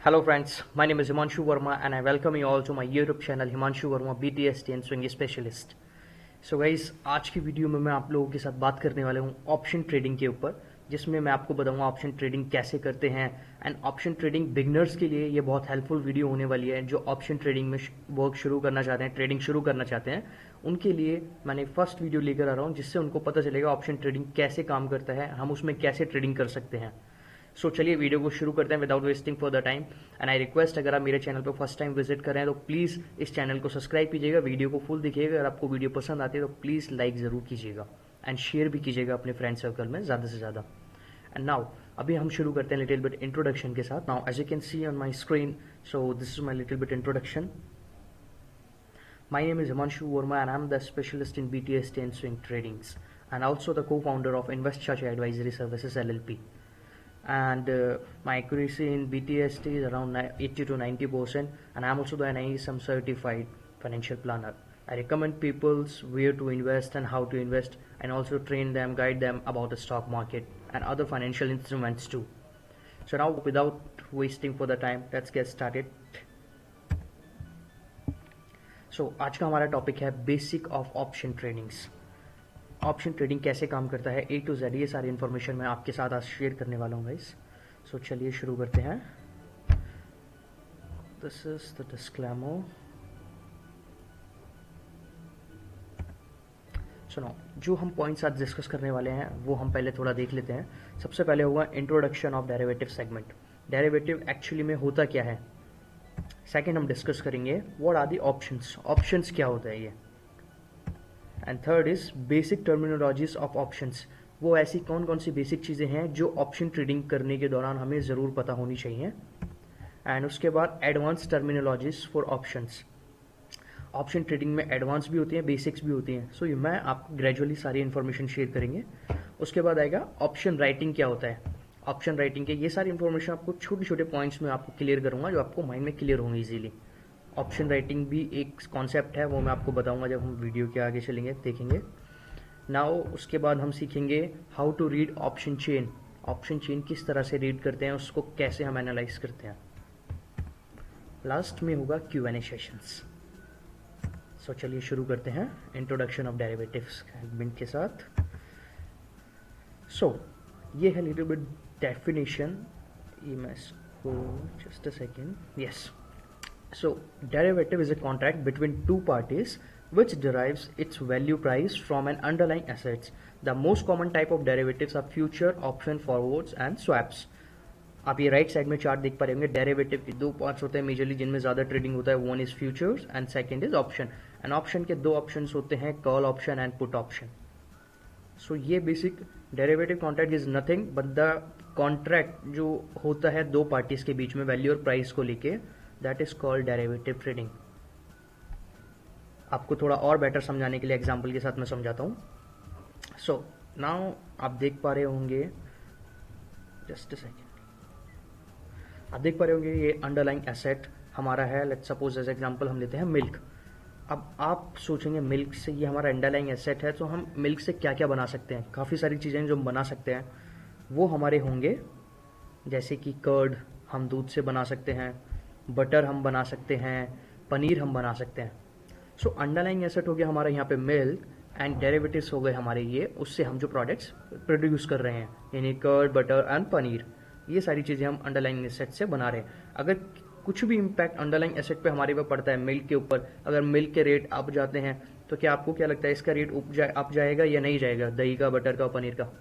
Hello friends, my name is Himanshu Verma and I welcome you all to my YouTube channel Himanshu Verma BTST and Swing Specialist. So guys, आज की video में मैं आप लोगों के साथ बात करने वाला हूँ ऑप्शन ट्रेडिंग के ऊपर, जिसमें मैं आपको बताऊंगा ऑप्शन ट्रेडिंग कैसे करते हैं। एंड ऑप्शन ट्रेडिंग बिगनर्स के लिए ये बहुत हेल्पफुल वीडियो होने वाली है। जो ऑप्शन ट्रेडिंग में वर्क शुरू करना चाहते हैं, ट्रेडिंग शुरू करना चाहते हैं, उनके लिए मैंने फर्स्ट वीडियो लेकर आ रहा हूँ, जिससे उनको पता चलेगा ऑप्शन ट्रेडिंग कैसे काम करता है, हम उसमें कैसे ट्रेडिंग कर सकते हैं। सो चलिए वीडियो को शुरू करते हैं without wasting for the time. And I request, अगर आप मेरे चैनल पर फर्स्ट टाइम विजिट कर रहे हैं तो प्लीज़ इस चैनल को सब्सक्राइब कीजिएगा, वीडियो को फुल देखिएगा। अगर आपको वीडियो पसंद आती है तो प्लीज़ लाइक ज़रूर कीजिएगा एंड शेयर भी कीजिएगा अपने फ्रेंड सर्कल में ज़्यादा से ज़्यादा। एंड नाउ अभी हम शुरू करते हैं लिटिल बिट इंट्रोडक्शन के साथ। Now as you can see on my screen, so this is my little bit introduction. My name is Himanshu Verma and I'm the specialist in BTST and swing tradings and also the co-founder of Invest Chacha Advisory Services LLP. And my accuracy in BTST is around 80 to 90% and I'm also the NISM certified financial planner. I recommend people where to invest and how to invest and also train them, guide them about the stock market and other financial instruments too. So now without wasting for the time, let's get started. आज का हमारा topic है basic of option tradings. Option trading कैसे काम करता है A to Z, ये सारी इन्फॉर्मेशन मैं आपके साथ आज शेयर करने वाला हूँ गाइस। सो चलिए शुरू करते हैं। This is the disclaimer. सुनो, जो हम पॉइंट्स आज डिस्कस करने वाले हैं वो हम पहले थोड़ा देख लेते हैं। सबसे पहले होगा introduction of derivative segment. Derivative actually में होता क्या है। सेकेंड हम डिस्कस करेंगे what are the options, options क्या होता है ये। And third is basic terminologies of options. वो ऐसी कौन कौन सी बेसिक चीज़ें हैं जो ऑप्शन ट्रेडिंग करने के दौरान हमें ज़रूर पता होनी चाहिए। एंड उसके बाद advance terminologies for options. Option trading में एडवांस भी होती हैं, बेसिक्स भी होती हैं। सो मैं आपको ग्रेजुअली सारी इन्फॉर्मेशन शेयर करेंगे। उसके बाद आएगा ऑप्शन राइटिंग क्या होता है। ऑप्शन राइटिंग के ये सारी इन्फॉर्मेशन आपको छोटे छोटे पॉइंट्स में आपको क्लियर करूंगा, जो आपको माइंड में क्लियर होंगे इजीली। ऑप्शन राइटिंग भी एक कॉन्सेप्ट है, वो मैं आपको बताऊंगा जब हम वीडियो के आगे चलेंगे, देखेंगे। नाउ उसके बाद हम सीखेंगे how to read option chain. Option chain किस तरह से रीड करते हैं, उसको कैसे हम एनालाइज करते हैं। लास्ट में होगा Q&A सेशंस। सो चलिए शुरू करते हैं इंट्रोडक्शन ऑफ डेरिवेटिव्स सेगमेंट के साथ। सो ये है लिटिल बिट डेफिनेशन। ये मैं इसको just a second, yes. So derivative is a contract between two parties which derives its value price from an underlying assets. The most common type of derivatives are future, option, forwards and swaps. आप ये right side में chart देख पा रहे होंगे। Derivative के दो parts होते हैं मेजरली, जिनमें ज्यादा ट्रेडिंग होता है। One is futures and second is option. And option के दो ऑप्शंस होते हैं, call option and put option. So ये basic derivative contract is nothing but the contract जो होता है दो पार्टीज के बीच में वैल्यू और प्राइस को लेके, that is called derivative trading. आपको थोड़ा और बेटर समझाने के लिए एग्जांपल के साथ मैं समझाता हूं। सो नाउ आप देख पा रहे होंगे, जस्ट अ सेकेंड, आप देख पा रहे होंगे ये अंडरलाइंग एसेट हमारा है। लेट्स सपोज एज एग्जांपल हम लेते हैं मिल्क। अब आप सोचेंगे मिल्क से ये हमारा अंडरलाइंग एसेट है, तो हम मिल्क से क्या क्या बना सकते हैं। काफ़ी सारी चीज़ें जो हम बना सकते हैं वो हमारे होंगे, जैसे कि कर्ड हम दूध से बना सकते हैं, बटर हम बना सकते हैं, पनीर हम बना सकते हैं। सो अंडरलाइंग एसेट हो गया हमारा यहाँ पे मिल्क, एंड डेरिवेटिव्स हो गए हमारे ये, उससे हम जो प्रोडक्ट्स प्रोड्यूस कर रहे हैं, यानी कर्ड, बटर एंड पनीर। ये सारी चीज़ें हम अंडरलाइंग एसेट से बना रहे हैं। अगर कुछ भी इम्पैक्ट अंडरलाइंग एसेट पे हमारे पे पड़ता है मिल्क के ऊपर, अगर मिल्क के रेट अप जाते हैं तो क्या आपको क्या लगता है इसका रेट अप जाएगा या नहीं जाएगा, दही का, बटर का, पनीर का?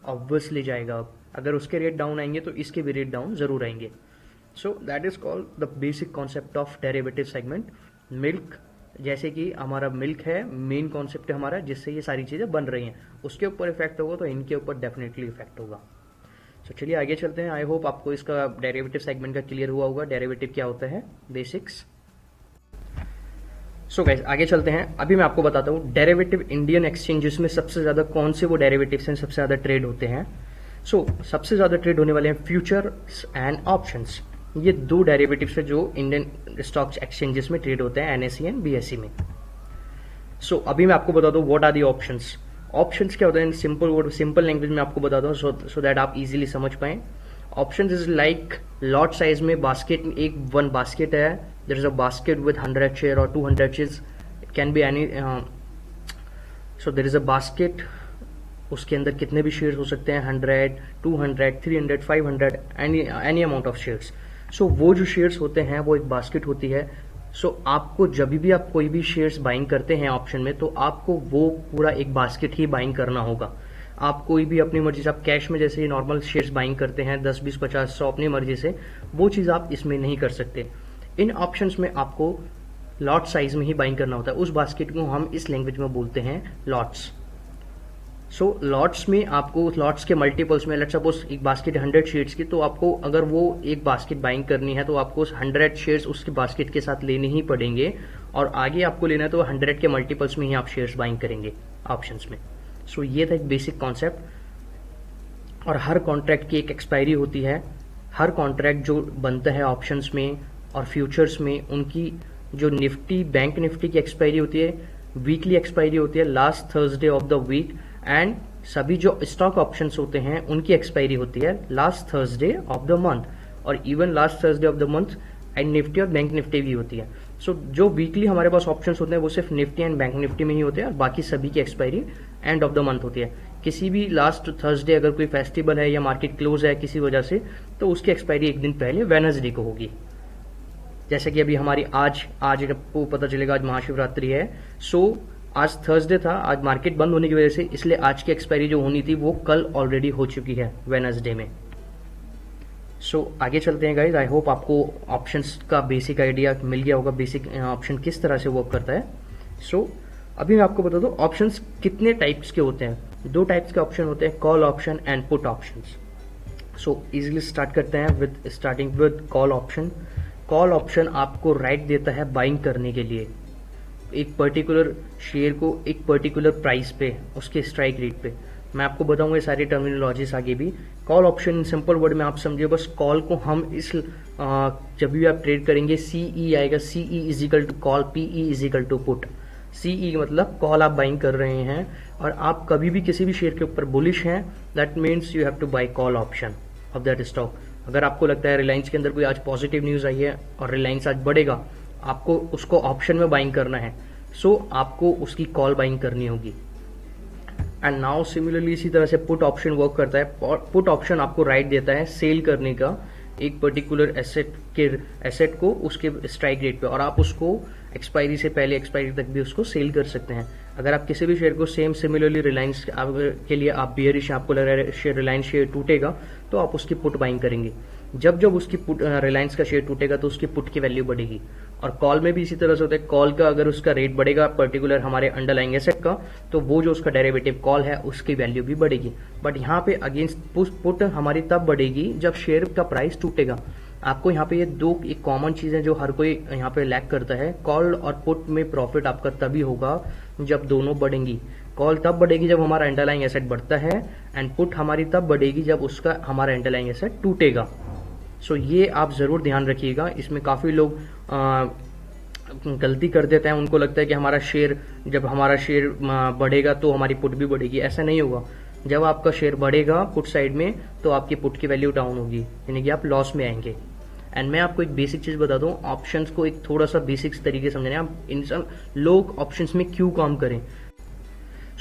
ऑब्वियसली जाएगा। अगर उसके रेट डाउन आएंगे तो इसके भी रेट डाउन जरूर आएंगे। So that is called the basic concept of derivative segment. Milk, जैसे कि हमारा मिल्क है, मेन कॉन्सेप्ट है हमारा, जिससे ये सारी चीज़ें बन रही हैं, उसके ऊपर इफेक्ट होगा तो इनके ऊपर डेफिनेटली इफेक्ट होगा। तो चलिए आगे चलते हैं। आई होप आपको इसका डेरिवेटिव सेगमेंट का क्लियर हुआ होगा, डेरिवेटिव क्या होता है, बेसिक्स। सो गाइस आगे चलते हैं। अभी मैं आपको बताता हूँ डेरिवेटिव इंडियन एक्सचेंजेस में सबसे ज्यादा कौन से वो डेरिवेटिव्स हैं, सबसे ज्यादा ट्रेड होते हैं। सो सबसे ज्यादा ट्रेड होने वाले हैं फ्यूचर्स एंड ऑप्शंस। ये दो डेरिवेटिव्स है जो इंडियन स्टॉक एक्सचेंजेस में ट्रेड होते हैं, NSE एंड BSE में। सो अभी मैं आपको बताता हूँ what are the options. Options क्या होता है, सिंपल लैंग्वेज में आपको बताता हूँ, सो दैट आप इजीली समझ पाएं। Options is like lot size में बास्केट, एक वन बास्केट है, there is a basket with 100 share और 200 shares, it can be any, so there is a basket, उसके अंदर कितने भी शेयर्स हो सकते हैं, 100, 200, 300, 500, एनी अमाउंट ऑफ शेयर्स। सो वो जो शेयर्स होते हैं वो एक बास्केट होती है। सो आपको जब भी आप कोई भी शेयर्स बाइंग करते हैं ऑप्शन में, तो आपको वो पूरा एक बास्केट ही बाइंग करना होगा। आप कोई भी अपनी मर्जी से, आप कैश में जैसे नॉर्मल शेयर्स बाइंग करते हैं 10, 20, 50, 100 अपनी मर्जी से, वो चीज आप इसमें नहीं कर सकते। इन ऑप्शंस में आपको लॉट साइज में ही बाइंग करना होता है। उस बास्केट को हम इस लैंग्वेज में बोलते हैं लॉट्स। सो लॉट्स में आपको लॉट्स के मल्टीपल्स में, लेट्स सपोज एक बास्केट 100 शेयर्स की, तो आपको अगर वो एक बास्केट बाइंग करनी है तो आपको 100 शेयर्स उसके बास्केट के साथ लेने ही पड़ेंगे, और आगे आपको लेना है तो 100 के मल्टीपल्स में ही आप शेयर्स बाइंग करेंगे ऑप्शंस में। सो ये था एक बेसिक कॉन्सेप्ट। और हर कॉन्ट्रैक्ट की एक एक्सपायरी होती है। हर कॉन्ट्रैक्ट जो बनता है ऑप्शंस में और फ्यूचर्स में, उनकी जो निफ्टी, बैंक निफ्टी की एक्सपायरी होती है, वीकली एक्सपायरी होती है last Thursday of the week, and सभी जो स्टॉक ऑप्शंस होते हैं उनकी एक्सपायरी होती है last Thursday of the month, और even last Thursday of the month and Nifty और बैंक निफ्टी भी होती है। सो जो वीकली हमारे पास ऑप्शंस होते हैं वो सिर्फ निफ्टी एंड बैंक निफ्टी में ही होते हैं, और बाकी सभी की expiry end of the month होती है। किसी भी लास्ट थर्सडे अगर कोई फेस्टिवल है या मार्केट क्लोज है किसी वजह से, तो उसकी एक्सपायरी एक दिन पहले वेडनेसडे को होगी। जैसे कि अभी हमारी आज आपको पता चलेगा आज महाशिवरात्रि है, सो आज थर्सडे था, आज मार्केट बंद होने की वजह से, इसलिए आज की एक्सपायरी जो होनी थी वो कल ऑलरेडी हो चुकी है वेडनेसडे में। सो आगे चलते हैं गाइज। आई होप आपको ऑप्शंस का बेसिक आइडिया मिल गया होगा, बेसिक ऑप्शन किस तरह से वर्क करता है। सो अभी मैं आपको बता दूं ऑप्शंस कितने टाइप्स के होते हैं। 2 टाइप्स के ऑप्शन होते हैं, call option and put options. So easily start करते हैं starting with call option. Call option आपको राइट देता है बाइंग करने के लिए एक पर्टिकुलर शेयर को एक पर्टिकुलर प्राइस पे, उसके स्ट्राइक रेट पे। मैं आपको बताऊंगा ये सारी टर्मिनोलॉजीज आगे भी। Call option in simple word में आप समझिए, बस कॉल को हम इस जब भी आप ट्रेड करेंगे सीई आएगा, CE is equal to call, PE is equal to put. CE मतलब कॉल आप बाइंग कर रहे हैं, और आप कभी भी किसी भी शेयर के ऊपर बुलिश हैं, that means you have two by call option of that stock. अगर आपको लगता है रिलायंस के अंदर कोई आज पॉजिटिव न्यूज आई है और रिलायंस आज बढ़ेगा, आपको उसको ऑप्शन में बाइंग करना है, सो आपको उसकी कॉल बाइंग करनी होगी। एंड नाउ सिमिलरली इसी तरह से पुट ऑप्शन वर्क करता है। पुट ऑप्शन आपको राइट देता है सेल करने का एक पर्टिकुलर एसेट को उसके स्ट्राइक रेट पे, और आप उसको एक्सपायरी से पहले, एक्सपायरी तक भी उसको सेल कर सकते हैं। अगर आप किसी भी शेयर को सिमिलरली रिलायंस के लिए आप बियरिश, आपको लग रहा है रिलायंस शेयर टूटेगा, तो आप उसकी पुट बाइंग करेंगे। जब उसकी रिलायंस का शेयर टूटेगा तो उसकी पुट की वैल्यू बढ़ेगी। और कॉल में भी इसी तरह से होता है। कॉल का अगर उसका रेट बढ़ेगा पर्टिकुलर हमारे अंडरलाइंग एसेट का, तो वो जो उसका डेरिवेटिव कॉल है उसकी वैल्यू भी बढ़ेगी। बट यहाँ पे अगेंस्ट पुट हमारी तब बढ़ेगी जब शेयर का प्राइस टूटेगा। आपको यहाँ पे ये 2 एक कॉमन चीजें जो हर कोई यहाँ पे लैक करता है, कॉल और पुट में प्रॉफिट आपका तभी होगा जब दोनों बढ़ेंगी। कॉल तब बढ़ेगी जब हमारा अंडरलाइंग एसेट बढ़ता है, एंड पुट हमारी तब बढ़ेगी जब उसका हमारा अंडरलाइंग एसेट टूटेगा। सो ये आप जरूर ध्यान रखिएगा। इसमें काफी लोग गलती कर देते हैं, उनको लगता है कि जब हमारा शेयर बढ़ेगा तो हमारी पुट भी बढ़ेगी। ऐसा नहीं होगा। जब आपका शेयर बढ़ेगा पुट साइड में, तो आपकी पुट की वैल्यू डाउन होगी, यानी कि आप लॉस में आएंगे। एंड मैं आपको एक बेसिक चीज बता दूं, ऑप्शंस को एक थोड़ा सा बेसिक्स तरीके समझने, आप इंसान लोग ऑप्शंस में क्यों काम करें।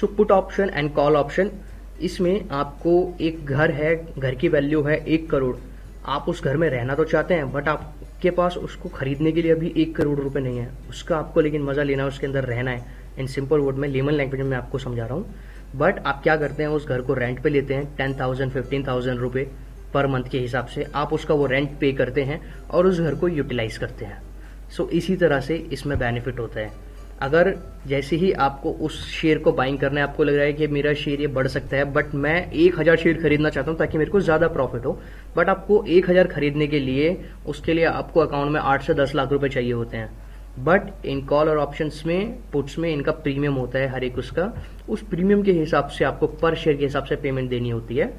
So put option and call option, इसमें आपको एक घर है, घर की वैल्यू है 1 करोड़। आप उस घर में रहना तो चाहते हैं, बट आपके पास उसको खरीदने के लिए अभी 1 करोड़ रुपए नहीं है। उसका आपको लेकिन मजा लेना है, उसके अंदर रहना है। इन सिंपल वर्ड में, लेमन लैंग्वेज में आपको समझा रहा हूँ। बट आप क्या करते हैं, उस घर को रेंट पे लेते हैं 10,000 15,000 रुपए पर मंथ के हिसाब से। आप उसका वो रेंट पे करते हैं और उस घर को यूटिलाइज करते हैं। सो इसी तरह से इसमें बेनिफिट होता है। अगर जैसे ही आपको उस शेयर को बाइंग करना है, आपको लग रहा है कि मेरा शेयर ये बढ़ सकता है, बट मैं 1000 शेयर खरीदना चाहता हूं ताकि मेरे को ज्यादा प्रॉफिट हो, बट आपको 1000 खरीदने के लिए, उसके लिए आपको अकाउंट में 8 से 10 लाख रुपए चाहिए होते हैं। बट इन कॉल और ऑप्शंस में, पुट्स में इनका प्रीमियम होता है हर एक उसका। उस प्रीमियम के हिसाब से आपको पर शेयर के हिसाब से पेमेंट देनी होती है।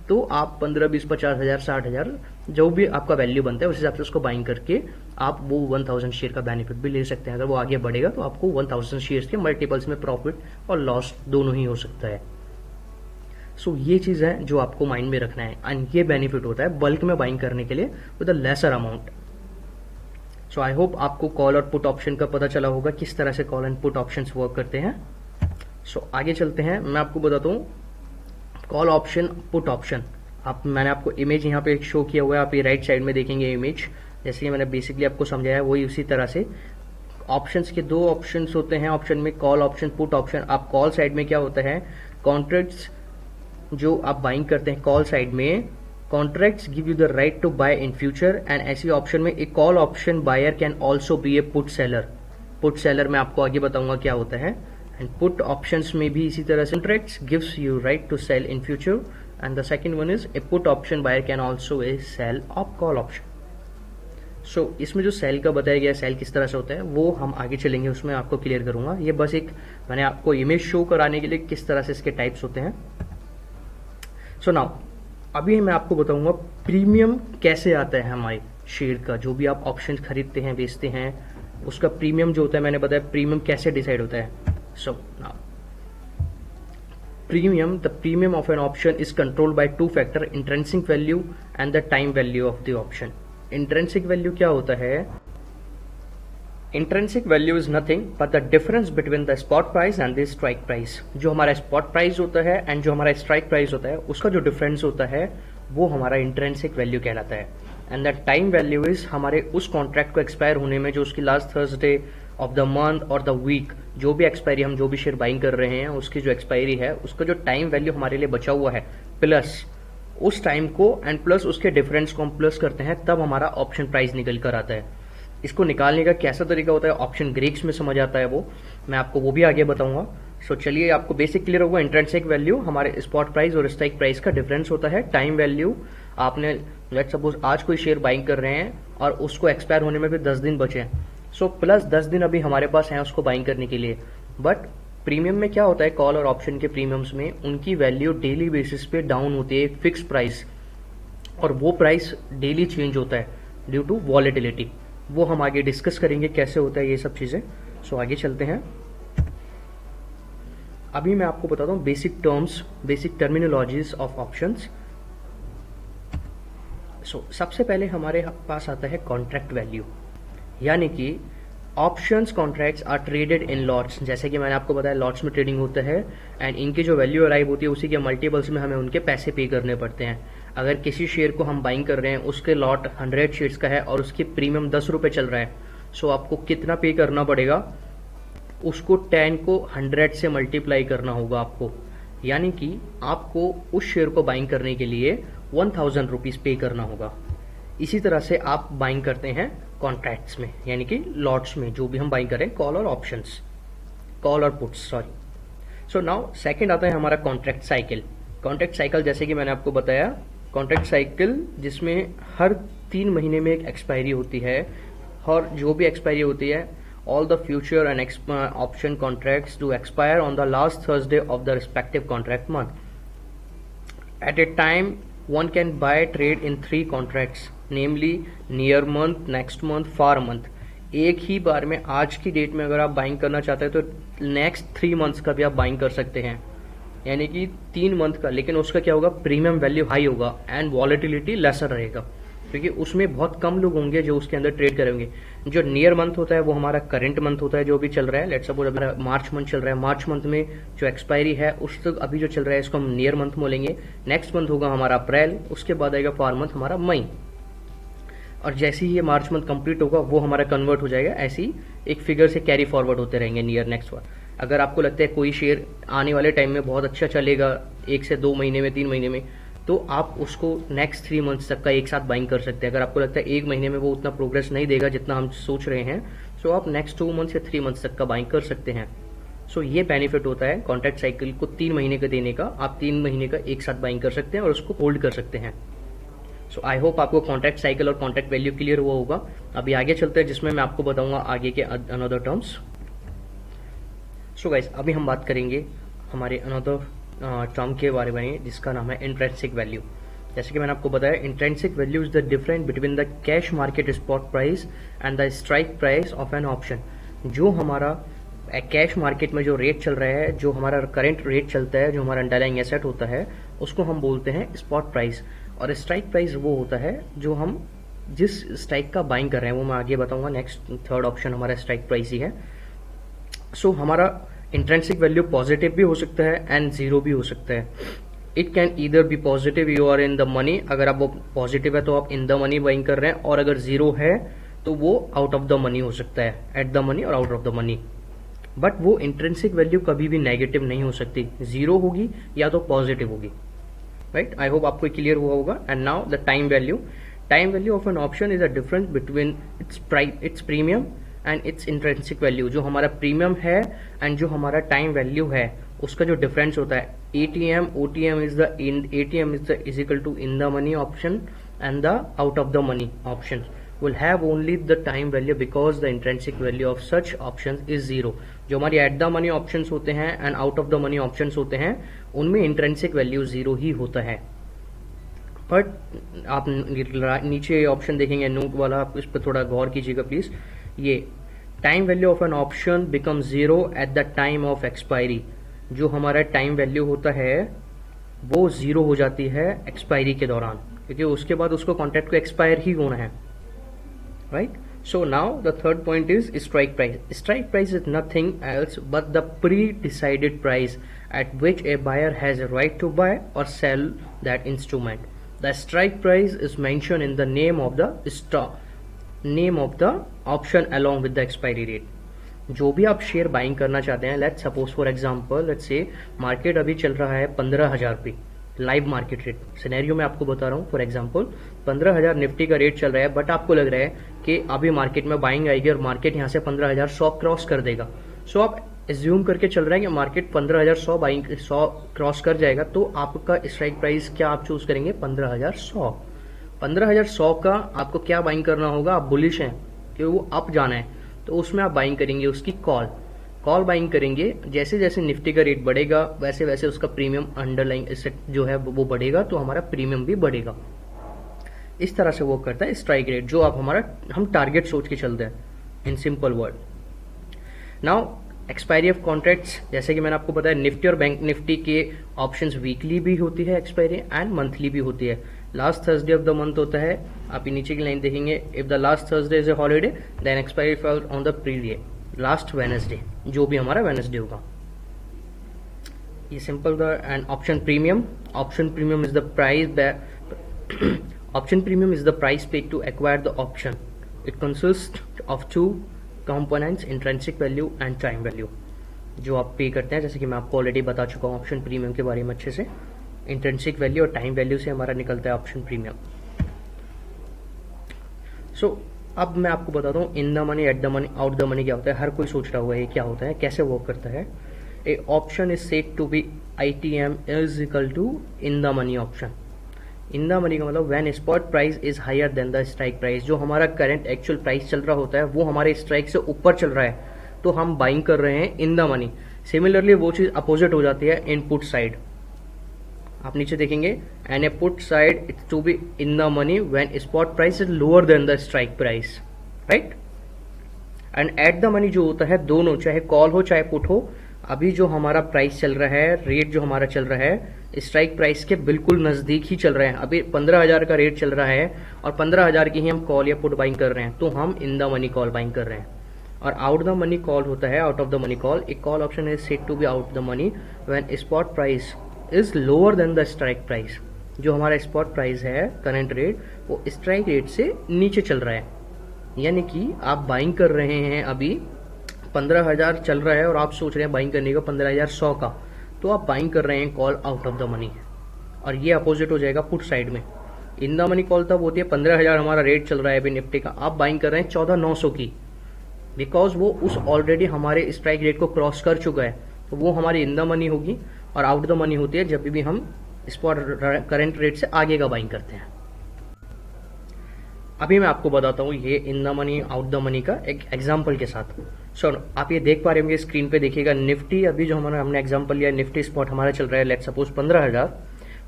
तो आप 15, 20, 50 हजार, 60 हजार, जो भी आपका वैल्यू बनता है उस हिसाब से उसको बाइंग करके आप वो 1000 शेयर का बेनिफिट भी ले सकते हैं। अगर वो आगे बढ़ेगा तो आपको 1000 शेयर्स के मल्टीपल्स में प्रॉफिट और लॉस दोनों ही हो सकता है। सो ये चीज़ है जो आपको माइंड में रखना है, एंड ये बेनिफिट होता है बल्क में बाइंग करने के लिए with a lesser amount. So I hope आपको कॉल और पुट ऑप्शन का पता चला होगा किस तरह से call and put options work करते हैं। सो आगे चलते हैं, मैं आपको बताता हूँ कॉल ऑप्शन पुट ऑप्शन। मैंने आपको इमेज यहाँ पे शो किया हुआ है, आप ये राइट साइड में देखेंगे इमेज, जैसे कि मैंने बेसिकली आपको समझाया वही उसी तरह से। ऑप्शंस के दो ऑप्शंस होते हैं ऑप्शन में, कॉल ऑप्शन पुट ऑप्शन। आप कॉल साइड में क्या होता है, कॉन्ट्रैक्ट्स जो आप बाइंग करते हैं कॉल साइड में, contracts give you the right to buy in future, and ऐसी ऑप्शन में एक call option buyer can also be a put seller. Put seller मैं आपको आगे बताऊंगा क्या होता है। एंड पुट ऑप्शंस में भी इसी तरह से contracts gives you right to sell in future, and the second one is a put option buyer can also a sell of call option. So इसमें जो सेल का बताया गया, सेल किस तरह से होता है वो हम आगे चलेंगे उसमें आपको क्लियर करूंगा। ये बस एक मैंने आपको इमेज शो कराने के लिए किस तरह से इसके टाइप्स होते हैं। सो नाउ अभी मैं आपको बताऊंगा प्रीमियम कैसे आता है हमारे शेयर का। जो भी आप ऑप्शन खरीदते हैं बेचते हैं उसका प्रीमियम जो होता है, मैंने बताया प्रीमियम कैसे डिसाइड होता है। So now premium, the premium of an option is controlled by two factor, intrinsic value and the time value of the option. Intrinsic value क्या होता है? Intrinsic value is nothing but the difference between the spot price and the strike price. जो हमारा spot price होता है and जो हमारा strike price होता है उसका जो difference होता है वो हमारा intrinsic value कहलाता है। And the time value is हमारे उस contract को expire होने में जो उसकी last Thursday of the month और द वीक, जो भी एक्सपायरी हम जो भी शेयर बाइंग कर रहे हैं उसकी जो एक्सपायरी है उसका जो टाइम वैल्यू हमारे लिए बचा हुआ है प्लस उस टाइम को एंड प्लस उसके डिफरेंस को हम प्लस करते हैं तब हमारा ऑप्शन प्राइस निकल कर आता है। इसको निकालने का कैसा तरीका होता है ऑप्शन ग्रीक्स में समझ आता है वो मैं आपको वो भी आगे बताऊंगा। सो चलिए आपको बेसिक क्लियर होगा। इंट्रिंसिक वैल्यू हमारे स्पॉट प्राइस और स्ट्राइक प्राइस का डिफरेंस होता है। टाइम वैल्यू आपने लेट्स सपोज आज कोई शेयर बाइंग कर रहे हैं और उसको एक्सपायर होने में भी 10 दिन बचे हैं, सो प्लस 10 दिन अभी हमारे पास हैं उसको बाइंग करने के लिए। बट प्रीमियम में क्या होता है, कॉल और ऑप्शन के प्रीमियम्स में उनकी वैल्यू डेली बेसिस पे डाउन होती है, फिक्स प्राइस, और वो प्राइस डेली चेंज होता है ड्यू टू वॉलेटिलिटी। वो हम आगे डिस्कस करेंगे कैसे होता है ये सब चीजें। सो आगे चलते हैं। अभी मैं आपको बताता हूँ basic terms, basic terminologies of options. So सबसे पहले हमारे पास आता है कॉन्ट्रैक्ट वैल्यू, यानी कि options contracts are traded in lots. जैसे कि मैंने आपको बताया लॉट्स में ट्रेडिंग होता है एंड इनकी जो वैल्यू अराइव होती है उसी के मल्टीपल्स में हमें उनके पैसे पे करने पड़ते हैं। अगर किसी शेयर को हम बाइंग कर रहे हैं, उसके लॉट 100 शेयर्स का है और उसकी प्रीमियम 10 रुपए चल रहा है, सो आपको कितना पे करना पड़ेगा, उसको 10 को 100 से मल्टीप्लाई करना होगा आपको, यानी कि आपको उस शेयर को बाइंग करने के लिए 1000 रुपीज पे करना होगा। इसी तरह से आप बाइंग करते हैं कॉन्ट्रैक्ट्स में, यानी कि लॉट्स में जो भी हम बाइंग करें, कॉल और ऑप्शंस, कॉल और puts, sorry. So now second आता है हमारा कॉन्ट्रैक्ट साइकिल। कॉन्ट्रैक्ट साइकिल जैसे कि मैंने आपको बताया, कॉन्ट्रैक्ट साइकिल जिसमें हर 3 महीने में एक एक्सपायरी होती है, और जो भी एक्सपायरी होती है, all the future and option contracts to expire on the last Thursday of the respective contract month. At a time, one can buy trade in 3 contracts, namely near month, next month, far month. एक ही बार में आज की date में अगर आप buying करना चाहते हैं तो नेक्स्ट 3 मंथ्स का भी आप बाइंग कर सकते हैं, यानी कि 3 मंथ का। लेकिन उसका क्या होगा, प्रीमियम वैल्यू हाई होगा एंड वॉलेटिलिटी लेसर रहेगा, क्योंकि उसमें बहुत कम लोग होंगे जो उसके अंदर ट्रेड करेंगे। जो नियर मंथ होता है वो हमारा करंट मंथ होता है जो भी चल रहा है। लेट्स सपोज हमारा मार्च मंथ चल रहा है, मार्च मंथ में जो एक्सपायरी है उस तक अभी जो चल रहा है इसको हम नियर मंथ बोलेंगे। नेक्स्ट मंथ होगा हमारा अप्रैल, उसके बाद आएगा फार मंथ हमारा मई, और जैसे ही ये मार्च मंथ कंप्लीट होगा वो हमारा कन्वर्ट हो जाएगा। ऐसे ही एक फिगर से कैरी फॉरवर्ड होते रहेंगे नियर नेक्स्ट बार। अगर आपको लगता है कोई शेयर आने वाले टाइम में बहुत अच्छा चलेगा, 1 से 2 महीने में, 3 महीने में, तो आप उसको नेक्स्ट 3 मंथ्स तक का एक साथ बाइंग कर सकते हैं। अगर आपको लगता है 1 महीने में वो उतना प्रोग्रेस नहीं देगा जितना हम सोच रहे हैं, सो आप नेक्स्ट 2 मंथ्स या 3 मंथ्स तक का बाइंग कर सकते हैं। सो ये बेनिफिट होता है कॉन्ट्रैक्ट साइकिल को 3 महीने का देने का। आप 3 महीने का एक साथ बाइंग कर सकते हैं और उसको होल्ड कर सकते हैं। सो आई होप आपको कॉन्ट्रैक्ट साइकिल और कॉन्ट्रैक्ट वैल्यू क्लियर हुआ होगा। अभी आगे चलते हैं जिसमें मैं आपको बताऊंगा आगे के अनदर टर्म्स। सो गाइस, अभी हम बात करेंगे हमारे अनदर टर्म के बारे में जिसका नाम है इंट्रिंसिक वैल्यू। जैसे कि मैंने आपको बताया, intrinsic value is the difference between the cash market spot price and the strike price of an option. जो हमारा कैश मार्केट में जो रेट चल रहा है, जो हमारा करंट रेट चलता है, जो हमारा अंडरलाइंग एसेट होता है, उसको हम बोलते हैं स्पॉट प्राइस। और स्ट्राइक प्राइस वो होता है जो हम जिस स्ट्राइक का बाइंग कर रहे हैं, वो मैं आगे बताऊंगा। नेक्स्ट थर्ड ऑप्शन हमारा स्ट्राइक प्राइस ही है। सो हमारा इंट्रिंसिक वैल्यू पॉजिटिव भी हो सकता है एंड जीरो भी हो सकता है। It can either be positive, you are in the money, अगर आप वो पॉजिटिव है तो आप इन द मनी बाइंग कर रहे हैं, और अगर जीरो है तो वो आउट ऑफ द मनी हो सकता है, एट द मनी और out of the money. But वो इंट्रिंसिक वैल्यू कभी भी नेगेटिव नहीं हो सकती, जीरो होगी या तो पॉजिटिव होगी, राइट। आई होप आपको क्लियर हुआ होगा। And now the time value. Time value of an option is a difference between its premium and it's intrinsic value. जो हमारा प्रीमियम है एंड जो हमारा टाइम वैल्यू है, उसका जो डिफरेंस होता है। ATM, OTM is equal to in the money option and the out of the money option will have only the time value because the intrinsic value of such options is zero। जो हमारी at the money options होते हैं and out of the money options होते हैं, उनमें intrinsic value zero ही होता है। But आप नीचे ऑप्शन देखेंगे नोट वाला, आप इस पर थोड़ा गौर कीजिएगा प्लीज। ये time value of an option become zero at the time of expiry. जो हमारा टाइम वैल्यू होता है वो जीरो हो जाती है एक्सपायरी के दौरान, क्योंकि उसके बाद उसको कॉन्ट्रैक्ट को एक्सपायर ही होना है, right. So now the third point is strike price. Strike price is nothing else but the pre decided price at which a buyer has a right to buy और sell that instrument. The strike price is mentioned in the name of the option along with the expiry date। जो भी आप share buying करना चाहते हैं, let's suppose for example, let's say market अभी चल रहा है 15,000 पे, लाइव मार्केट रेट सिनेरियो में आपको बता रहा हूँ। फॉर एग्जांपल 15,000 निफ्टी का रेट चल रहा है, बट आपको लग रहा है कि अभी मार्केट में बाइंग आएगी और मार्केट यहाँ से 15,100 क्रॉस कर देगा। सो आप एज्यूम करके चल रहा है कि मार्केट 15,100 बाइंग 100 क्रॉस कर जाएगा, तो आपका स्ट्राइक प्राइस क्या आप चूज करेंगे? 15,100। 15,100 का आपको क्या बाइंग करना होगा? आप बुलिश हैं कि वो अप जाना है, तो उसमें आप बाइंग करेंगे उसकी कॉल बाइंग करेंगे। जैसे जैसे निफ्टी का रेट बढ़ेगा वैसे वैसे उसका प्रीमियम अंडरलाइन जो है वो बढ़ेगा, तो हमारा प्रीमियम भी बढ़ेगा। इस तरह से वो करता है स्ट्राइक रेट, जो आप हम टारगेट सोच के चलते हैं in simple word. Now expiry of contracts, जैसे कि मैंने आपको बताया निफ्टी और बैंक निफ्टी के ऑप्शंस वीकली भी होती है एक्सपायरी एंड मंथली भी होती है। Last Thursday of the month होता है, आप नीचे की लाइन देखेंगे, if the last Thursday is a holiday then expiry fall on the previous last Wednesday, जो भी हमारा वेडनेसडे होगा। ये simple the end option premium is the price option premium is the price paid to acquire the option. It consist of two components, intrinsic value and time value, जो आप पे करते हैं। जैसे कि मैं आपको ऑलरेडी बता चुका हूँ ऑप्शन प्रीमियम के बारे में अच्छे से। इंट्रिंसिक वैल्यू और टाइम वैल्यू से हमारा निकलता है ऑप्शन प्रीमियम। सो अब मैं आपको बताता हूँ इन the money, at the money, out the money क्या होता है। हर कोई सोच रहा हुआ है क्या होता है, कैसे वर्क करता है। A option is said to be ITM is equal to in the money option. In the money का मतलब when spot price is higher than the strike price. जो हमारा करंट एक्चुअल प्राइस चल रहा होता है वो हमारे स्ट्राइक से ऊपर चल रहा है, तो हम बाइंग कर रहे हैं इन द मनी। सिमिलरली वो चीज अपोजिट हो जाती है इन पुट साइड। आप नीचे देखेंगे and a put side it's to be in the money when spot price is lower than the strike price, right. And at the money जो होता है, दोनों चाहे कॉल हो चाहे पुट हो, अभी जो हमारा प्राइस चल रहा है, रेट जो हमारा चल रहा है स्ट्राइक प्राइस के बिल्कुल नजदीक ही चल रहे हैं। अभी 15,000 का रेट चल रहा है और 15,000 की ही हम कॉल या पुट बाइंग कर रहे हैं, तो हम इन द मनी कॉल बाइंग कर रहे हैं। और आउट द मनी कॉल होता है out of the money call. A call option is said to be out the money when spot price is lower than the strike price. जो हमारा spot price है current rate, वो strike rate से नीचे चल रहा है, यानी कि आप बाइंग कर रहे हैं अभी 15,000 चल रहा है और आप सोच रहे हैं बाइंग करने का 15,100 का, तो आप बाइंग कर रहे हैं call out of the money. और ये अपोजिट हो जाएगा पुट साइड में। इन द मनी कॉल तब होती है 15,000 हमारा रेट चल रहा है अभी निफ्टी का, आप बाइंग कर रहे हैं 14,900 की, बिकॉज वो उस ऑलरेडी हमारे स्ट्राइक रेट को क्रॉस कर चुका है, तो वो हमारी इन द मनी होगी। और आउट द मनी होती है जब भी हम स्पॉट करंट रेट से आगे का बाइंग करते हैं। अभी मैं आपको बताता हूँ ये इन the money out the money का एक एग्जांपल के साथ। सो आप ये देख पा रहे होंगे स्क्रीन पे, देखिएगा निफ्टी अभी जो हमने एग्जांपल लिया, निफ्टी स्पॉट हमारा चल रहा है लेट्स सपोज 15,000,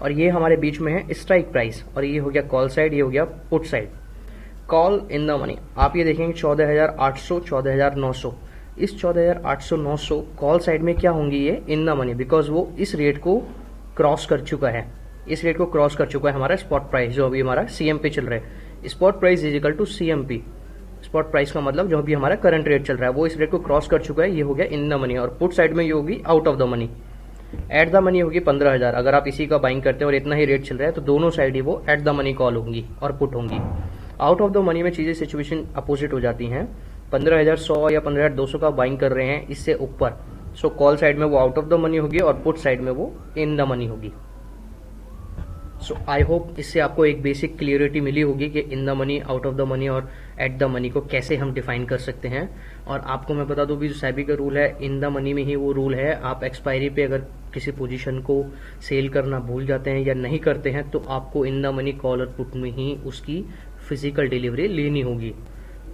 और ये हमारे बीच में है स्ट्राइक प्राइस, और ये हो गया कॉल साइड, ये हो गया put side. Call in the money आप ये देखेंगे 14,800, 14,900। इस 14,800, 900 कॉल साइड में क्या होंगी? ये इन द मनी, बिकॉज वो इस रेट को क्रॉस कर चुका है। इस रेट को क्रॉस कर चुका है हमारा स्पॉट प्राइस जो अभी हमारा सीएम पे चल रहा है। Spot price is equal to CMP. Spot price का मतलब जो अभी हमारा करंट रेट चल रहा है वो इस रेट को क्रॉस कर चुका है, ये हो गया इन द मनी। और पुट साइड में ये होगी out of the money. At the money होगी 15,000। अगर आप इसी का बाइंग करते हैं और इतना ही रेट चल रहा है तो दोनों साइड ही वो एट द मनी कॉल होंगी और पुट होंगी। आउट ऑफ द मनी में चीजें सिचुएशन अपोजिट हो जाती हैं। 15,100 या 15,200 का बाइंग कर रहे हैं इससे ऊपर, सो कॉल साइड में वो आउट ऑफ द मनी होगी और पुट साइड में वो इन द मनी होगी। सो आई होप इससे आपको एक बेसिक क्लियरिटी मिली होगी कि इन the money, out of the money और एट द मनी को कैसे हम डिफाइन कर सकते हैं। और आपको मैं बता दूं भी जो सेबी का रूल है, इन द मनी में ही वो रूल है। आप एक्सपायरी पे अगर किसी पोजीशन को सेल करना भूल जाते हैं या नहीं करते हैं तो आपको इन द मनी कॉल और पुट में ही उसकी फिजिकल डिलीवरी लेनी होगी।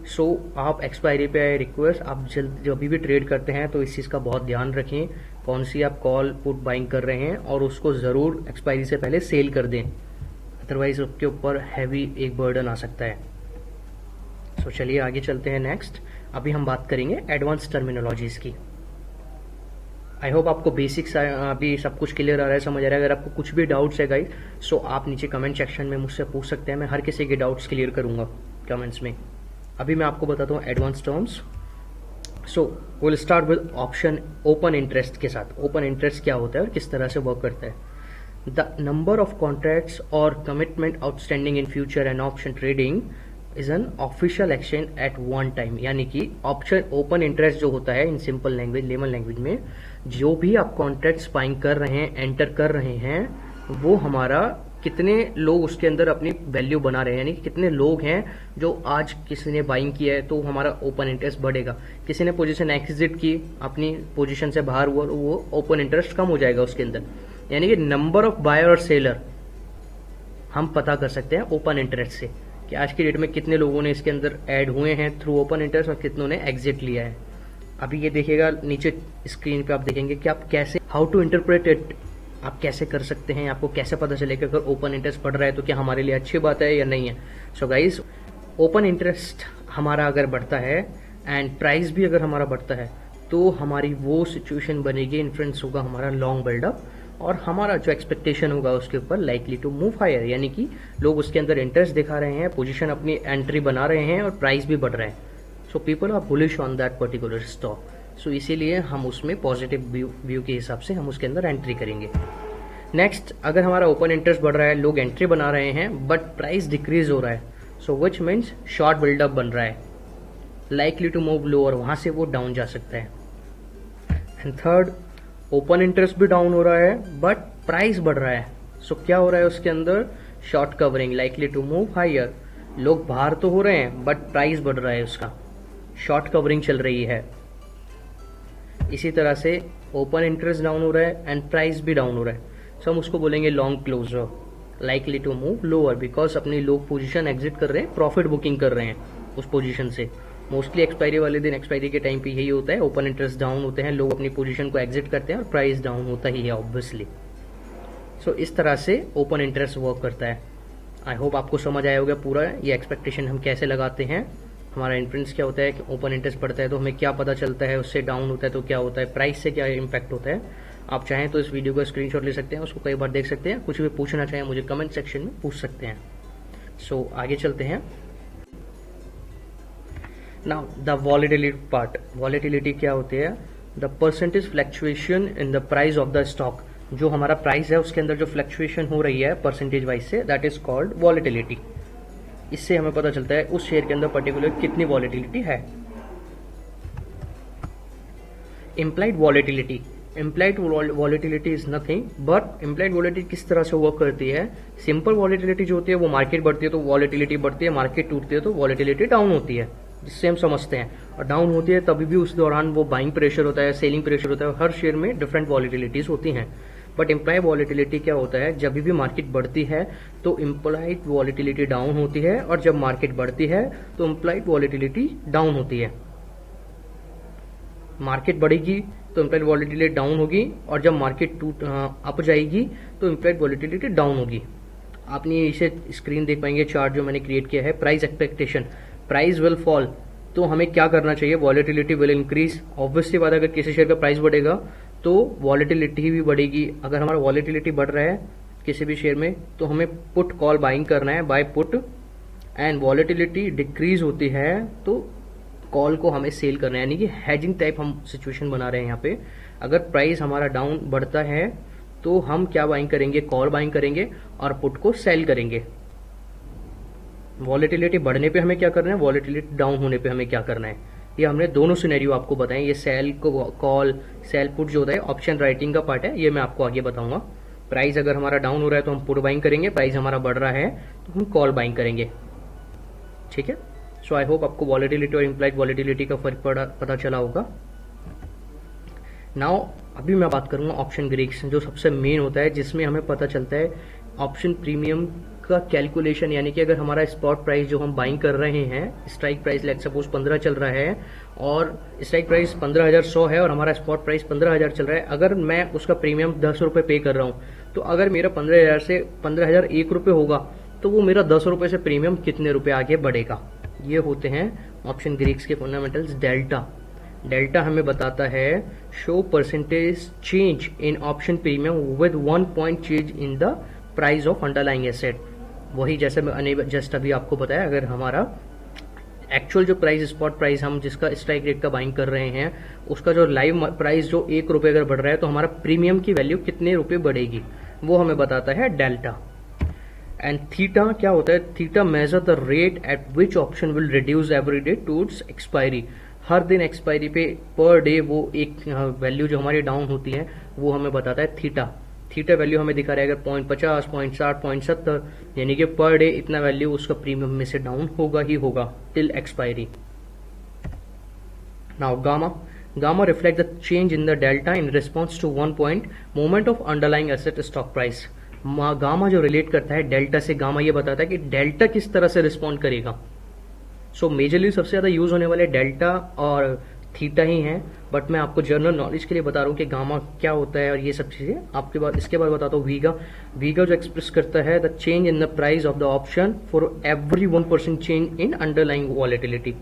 सो आप एक्सपायरी पे रिक्वेस्ट, आप जब भी ट्रेड करते हैं तो इस चीज़ का बहुत ध्यान रखें कौन सी आप कॉल पुट बाइंग कर रहे हैं और उसको ज़रूर एक्सपायरी से पहले सेल कर दें, अदरवाइज आपके ऊपर हैवी एक बर्डन आ सकता है। सो चलिए आगे चलते हैं नेक्स्ट। अभी हम बात करेंगे एडवांस टर्मिनोलॉजीज की। आई होप आपको बेसिक्स अभी सब कुछ क्लियर आ रहा है, समझ आ रहा है। अगर आपको कुछ भी डाउट्स है गाइस, सो आप नीचे कमेंट सेक्शन में मुझसे पूछ सकते हैं। मैं हर किसी के डाउट्स क्लियर करूंगा कमेंट्स में। अभी मैं आपको बताता हूँ advance terms. So will start with option open interest के साथ। ओपन इंटरेस्ट क्या होता है और किस तरह से वर्क करता है। द नंबर ऑफ कॉन्ट्रैक्ट्स और commitment outstanding in future and option trading is an official exchange at one time. यानी कि ऑप्शन ओपन इंटरेस्ट जो होता है in simple language, layman language में, जो भी आप कॉन्ट्रैक्ट्स बाइंग कर रहे हैं, एंटर कर रहे हैं, वो हमारा कितने लोग उसके अंदर अपनी वैल्यू बना रहे हैं, यानी कि कितने लोग हैं जो आज किसी ने बाइंग किया है तो हमारा ओपन इंटरेस्ट बढ़ेगा। किसी ने पोजीशन एग्जिट की, अपनी पोजीशन से बाहर हुआ, वो ओपन इंटरेस्ट कम हो जाएगा उसके अंदर। यानी कि नंबर ऑफ बायर और सेलर हम पता कर सकते हैं ओपन इंटरेस्ट से कि आज की डेट में कितने लोगों ने इसके अंदर ऐड हुए हैं थ्रू ओपन इंटरेस्ट और कितनों ने एग्जिट लिया है। अभी ये देखिएगा नीचे स्क्रीन पे आप देखेंगे कि आप कैसे, हाउ टू इंटरप्रेट इट, आप कैसे कर सकते हैं, आपको कैसे पता चलेगा अगर ओपन इंटरेस्ट बढ़ रहा है तो क्या हमारे लिए अच्छी बात है या नहीं है। सो गाइज, ओपन इंटरेस्ट हमारा अगर बढ़ता है एंड प्राइस भी अगर हमारा बढ़ता है तो हमारी वो सिचुएशन बनेगी, इन्फ्लुएंस होगा हमारा लॉन्ग बिल्डअप और हमारा जो एक्सपेक्टेशन होगा उसके ऊपर लाइकली टू मूव हायर। यानी कि लोग उसके अंदर इंटरेस्ट दिखा रहे हैं, पोजीशन अपनी एंट्री बना रहे हैं और प्राइस भी बढ़ रहा है। So people are bullish on that particular stock. So इसीलिए हम उसमें पॉजिटिव व्यू के हिसाब से हम उसके अंदर एंट्री करेंगे। नेक्स्ट, अगर हमारा ओपन इंटरेस्ट बढ़ रहा है, लोग एंट्री बना रहे हैं बट प्राइस डिक्रीज हो रहा है, सो विच मीन्स शॉर्ट बिल्डअप बन रहा है, लाइकली टू मूव लोअर, वहां से वो डाउन जा सकता है। एंड थर्ड, ओपन इंटरेस्ट भी डाउन हो रहा है बट प्राइस बढ़ रहा है, सो क्या हो रहा है उसके अंदर, short covering, likely to move higher. लोग बाहर तो हो रहे हैं बट प्राइस बढ़ रहा है उसका, शॉर्ट कवरिंग चल रही है। इसी तरह से ओपन इंटरेस्ट डाउन हो रहा है एंड प्राइस भी डाउन हो रहा है, सो हम उसको बोलेंगे long closure, likely to move lower, because अपनी लोग पोजीशन एग्जिट कर रहे हैं, प्रॉफिट बुकिंग कर रहे हैं उस पोजीशन से। मोस्टली एक्सपायरी वाले दिन, एक्सपायरी के टाइम पे यही होता है, ओपन इंटरेस्ट डाउन होते हैं, लोग अपनी पोजीशन को एग्जिट करते हैं और प्राइस डाउन होता ही है ऑब्वियसली। सो इस तरह से ओपन इंटरेस्ट वर्क करता है। आई होप आपको समझ आया होगा पूरा ये एक्सपेक्टेशन हम कैसे लगाते हैं, हमारा इन्फ्लुएंस क्या होता है कि ओपन इंटरेस्ट बढ़ता है तो हमें क्या पता चलता है, उससे डाउन होता है तो क्या होता है, प्राइस से क्या इम्पैक्ट होता है। आप चाहें तो इस वीडियो का स्क्रीनशॉट ले सकते हैं, उसको कई बार देख सकते हैं, कुछ भी पूछना चाहें मुझे कमेंट सेक्शन में पूछ सकते हैं। सो आगे चलते हैं। Now the volatility part. Volatility क्या होती है, the percentage fluctuation in the price of the stock. जो हमारा प्राइस है उसके अंदर जो फ्लक्चुएशन हो रही है परसेंटेज वाइज से, दैट इज कॉल्ड वॉलेटिलिटी। इससे हमें पता चलता है उस शेयर के अंदर पर्टिकुलर कितनी वॉलेटिलिटी है। Implied volatility, implied volatility is nothing but implied volatility किस तरह से वर्क करती है। सिंपल वॉलेटिलिटी जो होती है वो मार्केट बढ़ती है तो वॉलेटिलिटी बढ़ती है, मार्केट टूटती है तो वॉलेटिलिटी डाउन होती है, जिससे हम समझते हैं। और डाउन होती है तभी भी उस दौरान वो बाइंग प्रेशर होता है, सेलिंग प्रेशर होता है, हर शेयर में डिफरेंट वॉलेटिलिटीज होती हैं। बट इम्प्लाइड वॉलेटिलिटी क्या होता है, जब भी मार्केट बढ़ती है तो इम्प्लाइड वॉलेटिलिटी डाउन होती है और जब मार्केट बढ़ती है तो इम्प्लाइड वॉलेटिलिटी डाउन होती है। मार्केट बढ़ेगी तो इम्प्लाइड वॉलेटिलिटी डाउन होगी और जब मार्केट अप जाएगी तो इम्प्लाइड वॉलेटिलिटी डाउन होगी। आपने इसे स्क्रीन देख पाएंगे, चार्ट जो मैंने क्रिएट किया है, price expectation, price will fall, तो हमें क्या करना चाहिए, वॉलेटिलिटी विल इंक्रीज। ऑब्वियसली बात, अगर किसी शेयर का प्राइस बढ़ेगा तो वॉलेटिलिटी भी बढ़ेगी। अगर हमारा वॉलेटिलिटी बढ़ रहा है किसी भी शेयर में, तो हमें पुट कॉल बाइंग करना है buy put, and volatility decrease होती है तो कॉल को हमें सेल करना है, यानी कि हेजिंग टाइप हम सिचुएशन बना रहे हैं यहाँ पे। अगर प्राइस हमारा डाउन बढ़ता है तो हम क्या बाइंग करेंगे, कॉल बाइंग करेंगे और पुट को सेल करेंगे। वॉलेटिलिटी बढ़ने पे हमें क्या करना है, वॉलेटिलिटी डाउन होने पे हमें क्या करना है, ये हमने दोनों सिनेरियो आपको बताएं। ये सेल को कॉल, सेल पुट जो होता है ऑप्शन राइटिंग का पार्ट है, ये मैं आपको आगे बताऊंगा। प्राइस अगर हमारा डाउन हो रहा है तो हम पुट बाइंग करेंगे, प्राइस हमारा बढ़ रहा है तो हम कॉल बाइंग करेंगे। ठीक है, सो आई होप आपको वॉलेटिलिटी और इम्प्लाइड वॉलेटिलिटी का फर्क पता चला होगा। नाउ अभी मैं बात करूंगा ऑप्शन ग्रीक्स, जो सबसे मेन होता है, जिसमें हमें पता चलता है ऑप्शन प्रीमियम का कैलकुलेशन, यानी कि अगर हमारा स्पॉट प्राइस जो हम बाइंग कर रहे हैं, स्ट्राइक प्राइस लेट सपोज 15 चल रहा है और स्ट्राइक प्राइस 15,100 है और हमारा स्पॉट प्राइस 15,000 चल रहा है, अगर मैं उसका प्रीमियम 10 रुपए पे कर रहा हूं, तो अगर मेरा 15,000 से 15,001 रुपए होगा तो वो मेरा 10 रुपए से प्रीमियम कितने रुपए आगे बढ़ेगा। ये होते हैं ऑप्शन ग्रीक्स के फंडामेंटल्स। डेल्टा, डेल्टा हमें बताता है show percentage change in option premium with 1 point change in the price of underlying asset. वही जैसे मैंने जस्ट अभी आपको बताया, अगर हमारा एक्चुअल जो प्राइस, स्पॉट प्राइस हम जिसका स्ट्राइक रेट का बाइंग कर रहे हैं, उसका जो लाइव प्राइस जो 1 रुपए अगर बढ़ रहा है तो हमारा प्रीमियम की वैल्यू कितने रुपए बढ़ेगी, वो हमें बताता है डेल्टा। एंड थीटा क्या होता है, theta measure the rate at which option will reduce every day towards expiry. हर दिन एक्सपायरी पे पर डे वो एक वैल्यू जो हमारी डाउन होती है वो हमें बताता है थीटा। थीटा वैल्यू हमें दिखा रहा है अगर 0.50, 0.60, 0.70, यानी कि पर डे इतना वैल्यू उसका प्रीमियम में से डाउन होगा ही होगा till expiry. Now gamma, gamma reflect the change in the delta in response to 1 point moment of underlying asset stock price. Gamma जो रिलेट करता है डेल्टा से, गामा ये बताता है कि डेल्टा किस तरह से रिस्पॉन्ड करेगा। सो मेजरली सबसे ज्यादा यूज होने वाले डेल्टा और थीटा ही हैं, बट मैं आपको जनरल नॉलेज के लिए बता रहा हूँ कि गामा क्या होता है और ये सब चीजें आपके बाद। इसके बाद बताता हूँ वीगा। वीगा जो एक्सप्रेस करता है the change in the price of the option for every 1% change in underlying volatility.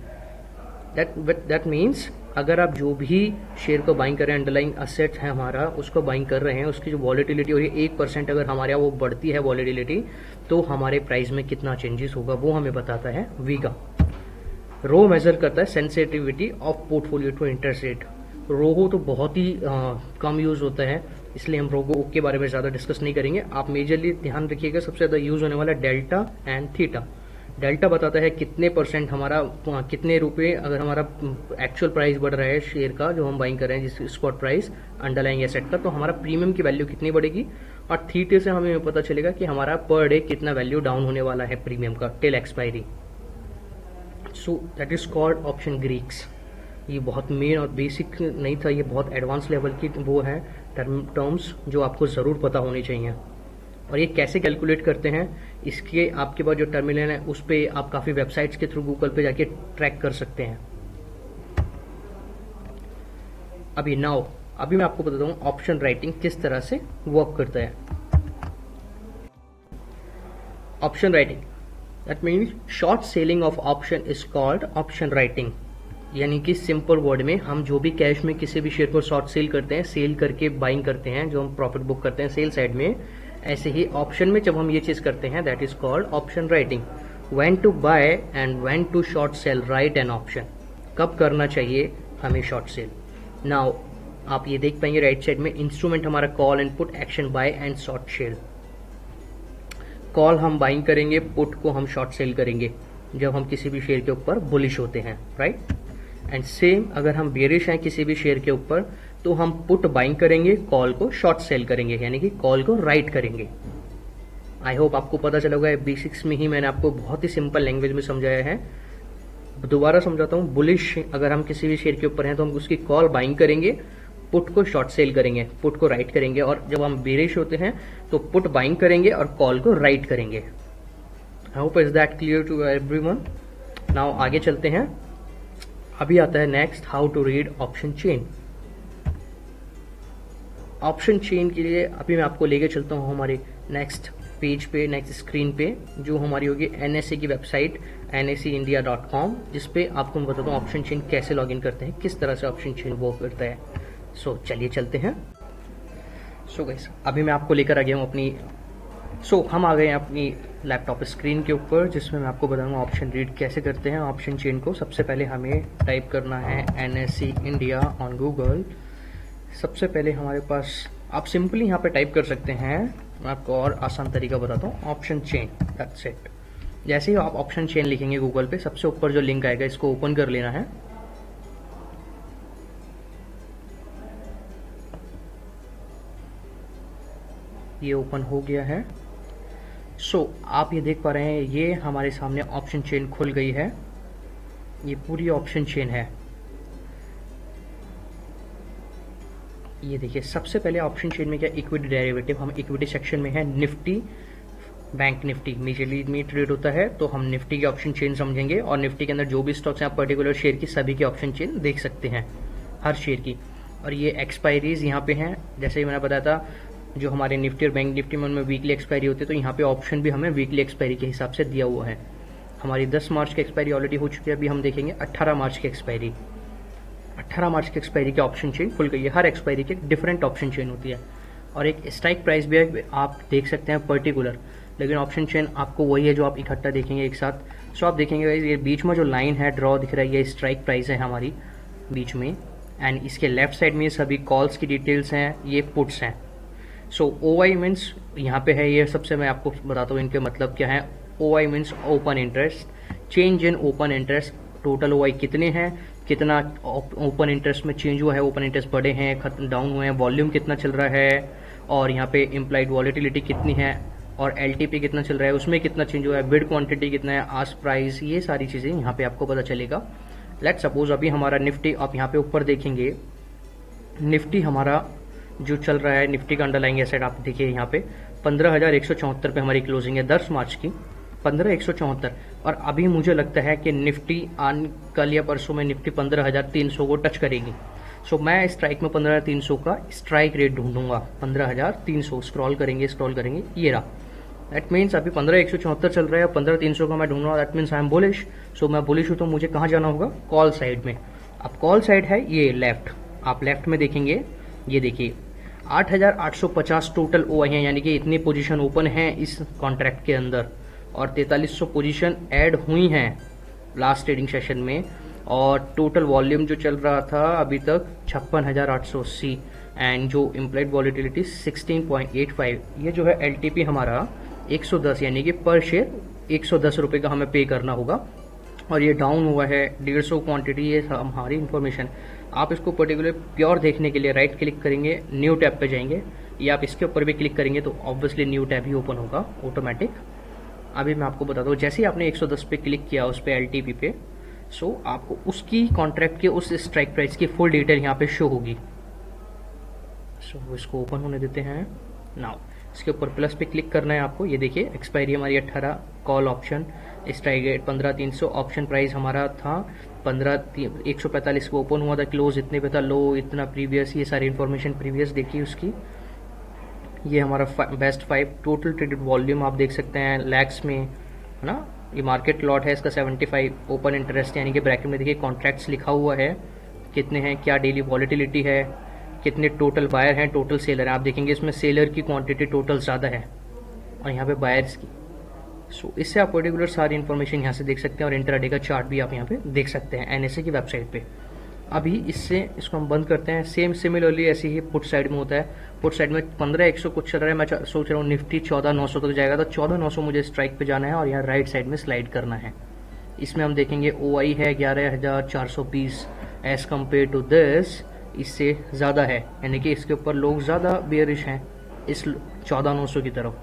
That means अगर आप जो भी शेयर को बाइंग कर रहे हैं, अंडरलाइंग असेट है हमारा, उसको बाइंग कर रहे हैं, उसकी जो वॉलेटिलिटी हो रही है 1% अगर हमारे यहाँ वो बढ़ती है वॉलेटिलिटी, तो हमारे प्राइस में कितना चेंजेस होगा वो हमें बताता है वीगा। रो मेजर करता है sensitivity of portfolio to interest rate. रोहो तो बहुत ही कम यूज होता है, इसलिए हम रोगो के बारे में ज्यादा डिस्कस नहीं करेंगे। आप मेजरली ध्यान रखिएगा सबसे ज्यादा यूज होने वाला डेल्टा एंड थीटा। डेल्टा बताता है कितने परसेंट हमारा, कितने रुपए अगर हमारा एक्चुअल प्राइस बढ़ रहा है शेयर का जो हम बाइंग कर रहे हैं, जिस स्पॉट प्राइस अंडरलाइंग एसेट का, तो हमारा प्रीमियम की वैल्यू कितनी बढ़ेगी। और थीटे से हमें पता चलेगा कि हमारा पर डे कितना वैल्यू डाउन होने वाला है प्रीमियम का till expiry. So that is called option Greeks. ये बहुत मेन और बेसिक नहीं था, ये बहुत एडवांस लेवल की वो है टर्म्स जो आपको जरूर पता होनी चाहिए। और ये कैसे कैलकुलेट करते हैं, इसके आपके पास जो टर्मिनल है उस पे आप काफी वेबसाइट्स के थ्रू गूगल पे जाके ट्रैक कर सकते हैं। अभी मैं आपको बताता हूँ ऑप्शन राइटिंग किस तरह से वर्क करता है। Option writing that means short selling of option is called option writing. यानी कि सिंपल वर्ड में हम जो भी कैश में किसी भी शेयर को शॉर्ट सेल करते हैं, सेल करके बाइंग करते हैं, जो हम प्रॉफिट बुक करते हैं सेल साइड में, ऐसे ही ऑप्शन में जब हम ये चीज करते हैं that is called option writing. When to buy and when to short sell write an option. कब करना चाहिए हमें शॉर्ट सेल। नाउ आप ये देख पाएंगे राइट साइड में इंस्ट्रूमेंट हमारा call and put, action by and short cell. Call हम बाइंग करेंगे, पुट को हम शॉर्ट सेल करेंगे जब हम किसी भी शेयर के ऊपर बुलिश होते हैं, राइट। एंड सेम अगर हम बेरिश हैं किसी भी शेयर के ऊपर तो हम पुट बाइंग करेंगे, कॉल को शॉर्ट सेल करेंगे, यानी कि कॉल को राइट करेंगे। आई होप आपको पता चला होगा, बेसिक्स में ही मैंने आपको बहुत ही सिंपल लैंग्वेज में समझाया है। दोबारा समझाता हूँ, बुलिश अगर हम किसी भी शेयर के ऊपर हैं तो हम उसकी कॉल बाइंग करेंगे, पुट को शॉर्ट सेल करेंगे, पुट को राइट करेंगे। और जब हम बेरिश होते हैं तो पुट बाइंग करेंगे और कॉल को राइट करेंगे। I hope is that clear to everyone. Now आगे चलते हैं। अभी आता है next, how to read option chain. Option chain के लिए अभी मैं आपको लेके चलता हूँ हमारे नेक्स्ट पेज पे, नेक्स्ट स्क्रीन पे, जो हमारी होगी एनएसए की वेबसाइट naceindia.com, जिसपे आपको मैं बताता हूँ ऑप्शन चेन कैसे लॉगिन करते हैं, किस तरह से ऑप्शन चेन वर्क करता है। सो चलिए चलते हैं। सो गाइस अभी मैं आपको लेकर आ गया हूँ अपनी हम आ गए हैं अपनी लैपटॉप स्क्रीन के ऊपर, जिसमें मैं आपको बताऊंगा ऑप्शन रीड कैसे करते हैं ऑप्शन चेन को। सबसे पहले हमें टाइप करना है NSE इंडिया ऑन गूगल। सबसे पहले हमारे पास आप सिंपली यहाँ पे टाइप कर सकते हैं, मैं आपको और आसान तरीका बताता हूँ, ऑप्शन चेन, दैट्स इट। जैसे ही आप ऑप्शन चेन लिखेंगे गूगल पे, सबसे ऊपर जो लिंक आएगा इसको ओपन कर लेना है। ये ओपन हो गया है। आप ये देख पा रहे हैं, ये हमारे सामने ऑप्शन चेन खुल गई है। ये पूरी ऑप्शन चेन है। ये देखिए, सबसे पहले ऑप्शन चेन में क्या, इक्विटी डेरिवेटिव। हम इक्विटी सेक्शन में है, निफ्टी, बैंक निफ्टी मेजरली में ट्रेड होता है, तो हम निफ्टी की ऑप्शन चेन समझेंगे। और निफ्टी के अंदर जो भी स्टॉक्स हैं, आप पर्टिकुलर शेयर की सभी की ऑप्शन चेन देख सकते हैं, हर शेयर की। और ये एक्सपायरीज यहाँ पे हैं, जैसे ही मैंने बताया था, जो हमारे निफ्टी और बैंक निफ्टी में उनमें वीकली एक्सपायरी होती है, तो यहाँ पे ऑप्शन भी हमें वीकली एक्सपायरी के हिसाब से दिया हुआ है। हमारी 10 मार्च की एक्सपायरी ऑलरेडी हो चुकी है, अभी हम देखेंगे 18 मार्च की एक्सपायरी। 18 मार्च की एक्सपायरी की ऑप्शन चेन खुल गई है। हर एक्सपायरी की डिफरेंट ऑप्शन चेन होती है और एक स्ट्राइक प्राइस भी है, आप देख सकते हैं पर्टिकुलर। लेकिन ऑप्शन चेन आपको वही है जो आप इकट्ठा देखेंगे एक साथ। आप देखेंगे ये बीच में जो लाइन है, ड्रॉ दिख रहा है, ये स्ट्राइक प्राइस है हमारी बीच में। एंड इसके लेफ्ट साइड में सभी कॉल्स की डिटेल्स हैं, ये पुट्स हैं। OI मीन्स यहाँ पे है, ये सबसे मैं आपको बताता हूँ इनके मतलब क्या है। OI means open interest, change in open interest. Total OI कितने हैं, कितना ओपन इंटरेस्ट में चेंज हुआ है, ओपन इंटरेस्ट बढ़े हैं, खत्म डाउन हुए हैं, वॉल्यूम कितना चल रहा है, और यहाँ पे इम्प्लाइड वॉलिटिलिटी कितनी है, और LTP कितना चल रहा है, उसमें कितना चेंज हुआ है, बिड क्वांटिटी कितना है, आस्क प्राइस, ये सारी चीज़ें यहाँ पे आपको पता चलेगा। लेट सपोज अभी हमारा निफ्टी, आप यहाँ पे ऊपर देखेंगे, निफ्टी हमारा जो चल रहा है, निफ्टी का अंडरलाइंग एसेट आप देखिए यहाँ पे 15,174 पे हमारी क्लोजिंग है 10 मार्च की, 15,174। और अभी मुझे लगता है कि निफ्टी कल या परसों में निफ्टी 15,300 को टच करेगी। मैं स्ट्राइक में 15,300 का स्ट्राइक रेट ढूंढूंगा। 15,300 स्क्रॉल करेंगे, ये रहा। दैट मीन्स अभी 15,174 चल रहा है, 15,300 का मैं ढूंढ रहा हूँ। That means I am bullish. मैं बुलिश हूँ तो मुझे कहाँ जाना होगा, कॉल साइड में। अब कॉल साइड है ये लेफ्ट, आप लेफ्ट में देखेंगे, ये देखिए 8,850 टोटल OI है, यानी कि इतनी पोजीशन ओपन है इस कॉन्ट्रैक्ट के अंदर, और 4300 पोजीशन ऐड हुई हैं लास्ट ट्रेडिंग सेशन में। और टोटल वॉल्यूम जो चल रहा था अभी तक 56,880, एंड जो इम्प्लाइड वॉलिटिलिटी 16.85। ये जो है LTP हमारा 110, यानी कि पर शेयर 110 रुपये का हमें पे करना होगा। और ये डाउन हुआ है 150 क्वांटिटी, ये हमारी इन्फॉर्मेशन। आप इसको पर्टिकुलर प्योर देखने के लिए राइट क्लिक करेंगे, न्यू टैब पे जाएंगे, या आप इसके ऊपर भी क्लिक करेंगे तो ऑब्वियसली न्यू टैब ही ओपन होगा ऑटोमेटिक। अभी मैं आपको बताता हूँ, जैसे ही आपने 110 पे क्लिक किया उस पर LTP पे, आपको उसकी कॉन्ट्रैक्ट के उस स्ट्राइक प्राइस की फुल डिटेल यहाँ पे शो होगी। इसको ओपन होने देते हैं। नाउ इसके ऊपर प्लस पे क्लिक करना है आपको। ये देखिए एक्सपायरी हमारी 18, call option, strike rate 15,300, option price हमारा था 15,145 को ओपन हुआ था, क्लोज इतने पे था, लो इतना प्रीवियस, ये सारी इन्फॉर्मेशन प्रीवियस देखिए उसकी। ये हमारा बेस्ट 5 टोटल ट्रेडेड वॉल्यूम आप देख सकते हैं लैक्स में, है ना। ये मार्केट लॉट है इसका 75, ओपन इंटरेस्ट यानी कि ब्रैकेट में देखिए कॉन्ट्रैक्ट्स लिखा हुआ है कितने हैं, क्या डेली वॉलिटिलिटी है, कितने टोटल बायर हैं, टोटल सेलर हैं। आप देखेंगे इसमें सेलर की क्वांटिटी टोटल ज़्यादा है और यहाँ पे बायर्स की। इससे आप पर्टिकुलर सारी इन्फॉर्मेशन यहाँ से देख सकते हैं, और इंट्राडे का चार्ट भी आप यहाँ पे देख सकते हैं NSE की वेबसाइट पे। अभी इसको हम बंद करते हैं। सिमिलरली ऐसे ही पुट साइड में होता है। पुट साइड में 15,100 कुछ चल रहा है, मैं सोच रहा हूँ निफ्टी 14,900 तक जाएगा, तो 14,900 मुझे स्ट्राइक पे जाना है और यहाँ राइट साइड में स्लाइड करना है। इसमें हम देखेंगे OI है 11,420 एज कम्पेयर टू दिस, इससे ज़्यादा है, यानी कि इसके ऊपर लोग ज़्यादा बेयरिश हैं इस 14,900 की तरफ।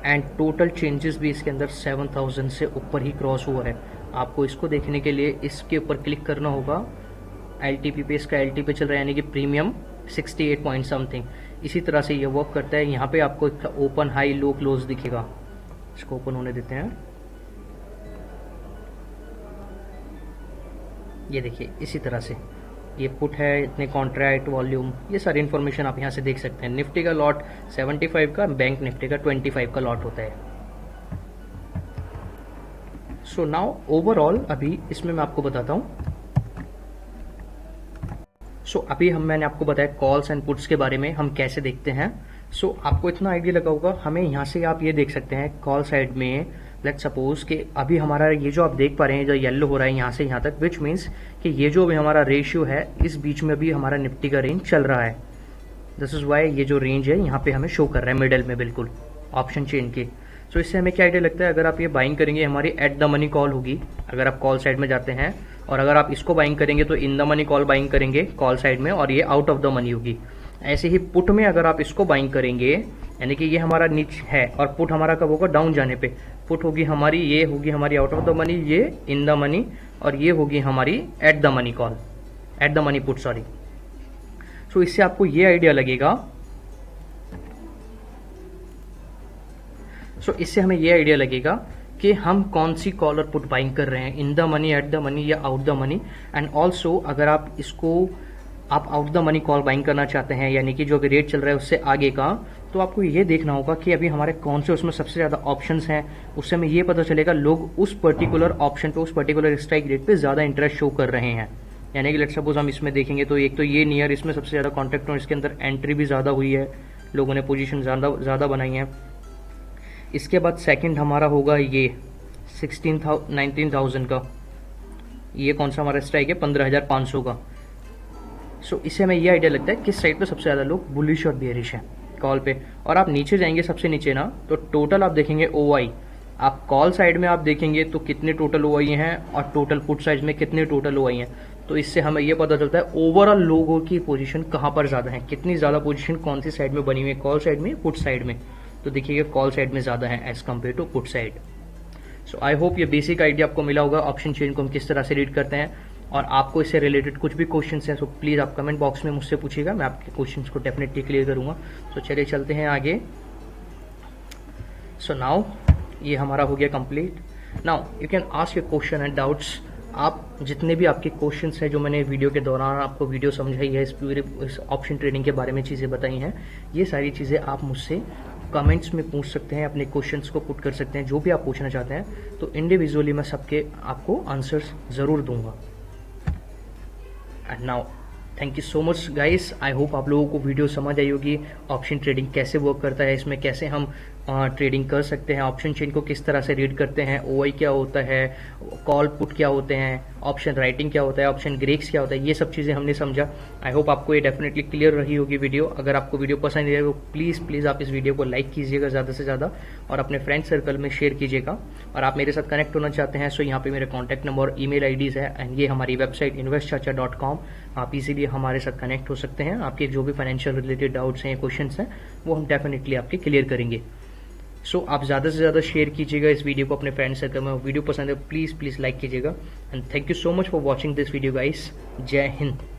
एंड टोटल चेंजेस भी इसके अंदर 7,000 से ऊपर ही क्रॉस हुआ है। आपको इसको देखने के लिए इसके ऊपर क्लिक करना होगा। LTP पे इसका LTP चल रहा है, यानी कि प्रीमियम 68 पॉइंट समथिंग। इसी तरह से ये वर्क करता है। यहाँ पे आपको ओपन, हाई, लो, क्लोज दिखेगा। इसको ओपन होने देते हैं। ये देखिए इसी तरह से ये पुट है, इतने कॉन्ट्रैक्ट, वॉल्यूम, ये सारी इन्फॉर्मेशन आप यहाँ से देख सकते हैं। निफ्टी का लॉट 75 का, बैंक निफ्टी का 25 का लॉट होता है। सो नाउ ओवरऑल अभी इसमें मैं आपको बताता हूँ। अभी मैंने आपको बताया कॉल्स एंड पुट्स के बारे में हम कैसे देखते हैं। आपको इतना आइडिया लगा होगा, हमें यहाँ से आप ये देख सकते हैं कॉल साइड में, लेट्स सपोज कि अभी हमारा ये जो आप देख पा रहे हैं जो येलो हो रहा है यहाँ से यहाँ तक, विच मीन्स कि ये जो अभी हमारा रेशियो है इस बीच में भी हमारा निफ्टी का रेंज चल रहा है। दिस इज वाई ये जो रेंज है यहाँ पे हमें शो कर रहा है मिडल में बिल्कुल ऑप्शन चेन के। सो इससे हमें क्या आइडिया लगता है, अगर आप ये बाइंग करेंगे हमारी एट द मनी कॉल होगी अगर आप कॉल साइड में जाते हैं, और अगर आप इसको बाइंग करेंगे तो इन द मनी कॉल बाइंग करेंगे कॉल साइड में, और ये आउट ऑफ द मनी होगी। ऐसे ही पुट में अगर आप इसको बाइंग करेंगे, यानी कि ये हमारा नीच है और पुट हमारा कब होगा, डाउन जाने पे। पुट होगी हमारी, ये होगी हमारी आउट ऑफ द मनी, ये इन द मनी, और ये होगी हमारी at the money call, at the money put, sorry. So इससे आपको ये आइडिया लगेगा, इससे हमें ये आइडिया लगेगा कि हम कौन सी कॉल और पुट बाइंग कर रहे हैं, in the money, at the money या out the money. And also अगर आप इसको आप out the money call buying करना चाहते हैं, यानी कि जो अभी रेट चल रहा है उससे आगे का, तो आपको ये देखना होगा कि अभी हमारे कौन से उसमें सबसे ज़्यादा ऑप्शंस हैं। उससे हमें ये पता चलेगा लोग उस पर्टिकुलर ऑप्शन पे, उस पर्टिकुलर स्ट्राइक रेट पे ज़्यादा इंटरेस्ट शो कर रहे हैं। यानी कि लेट्स सपोज हम इसमें देखेंगे तो एक तो ये नियर, इसमें सबसे ज़्यादा कॉन्ट्रैक्ट और इसके अंदर एंट्री भी ज़्यादा हुई है, लोगों ने पोजीशन ज़्यादा बनाई है। इसके बाद सेकंड हमारा होगा ये 19,000 का, ये कौन सा हमारा स्ट्राइक है 15,500 का। इससे हमें ये आइडिया लगता है किस साइड पे सबसे ज़्यादा लोग बुलिश और बेरिश हैं कॉल पे। और आप नीचे जाएंगे सबसे नीचे ना, तो टोटल आप देखेंगे OI, आप कॉल साइड में आप देखेंगे तो कितने टोटल OI हैं और टोटल पुट साइड में कितने टोटल OI हैं। तो इससे हमें ये पता चलता है ओवरऑल लोगों की पोजीशन कहाँ पर ज़्यादा है, कितनी ज़्यादा पोजीशन कौन सी साइड में बनी हुई है, कॉल साइड में, पुट साइड में। तो देखिएगा कॉल साइड में ज़्यादा है as compare to put side. So I hope ये बेसिक आइडिया आपको मिला होगा ऑप्शन चेन को हम किस तरह से रीड करते हैं। और आपको इससे रिलेटेड कुछ भी क्वेश्चंस हैं सो प्लीज़ आप कमेंट बॉक्स में मुझसे पूछिएगा, मैं आपके क्वेश्चंस को डेफिनेटली क्लियर करूंगा। सो चलिए चलते हैं आगे। सो नाउ ये हमारा हो गया complete. Now you can ask your question and doubts. आप जितने भी आपके क्वेश्चंस हैं जो मैंने वीडियो के दौरान आपको वीडियो समझाई है, इस ऑप्शन ट्रेडिंग के बारे में चीज़ें बताई हैं, ये सारी चीज़ें आप मुझसे कमेंट्स में पूछ सकते हैं, अपने क्वेश्चंस को पुट कर सकते हैं, जो भी आप पूछना चाहते हैं। तो इंडिविजुअली मैं सबके आपको आंसर्स ज़रूर दूंगा। And now thank you so much guys, I hope आप लोगों को वीडियो समझ आई होगी, ऑप्शन ट्रेडिंग कैसे वर्क करता है, इसमें कैसे हम ट्रेडिंग कर सकते हैं, ऑप्शन चेन को किस तरह से रीड करते हैं, OI क्या होता है, कॉल पुट क्या होते हैं, ऑप्शन राइटिंग क्या होता है, ऑप्शन ग्रेक्स क्या होता है, ये सब चीज़ें हमने समझा। आई होप आपको ये डेफिनेटली क्लियर रही होगी वीडियो। अगर आपको वीडियो पसंद है तो प्लीज़ आप इस वीडियो को लाइक कीजिएगा ज़्यादा से ज़्यादा और अपने फ्रेंड सर्कल में शेयर कीजिएगा। और आप मेरे साथ कनेक्ट होना चाहते हैं सो यहाँ पे मेरे कॉन्टैक्ट नंबर और email IDs है, एंड ये हमारी वेबसाइट investchacha.com, आप इजीली हमारे साथ कनेक्ट हो सकते हैं। आपके जो भी फाइनेंशियल रिलेटेड डाउट्स हैं, क्वेश्चन हैं, वो हम डेफिनेटली आपके क्लियर करेंगे। सो आप ज़्यादा से ज़्यादा शेयर कीजिएगा इस वीडियो को अपने फ्रेंड सर्कल में। वीडियो पसंद है प्लीज़ लाइक कीजिएगा। And thank you so much for watching this video guys. जय हिंद।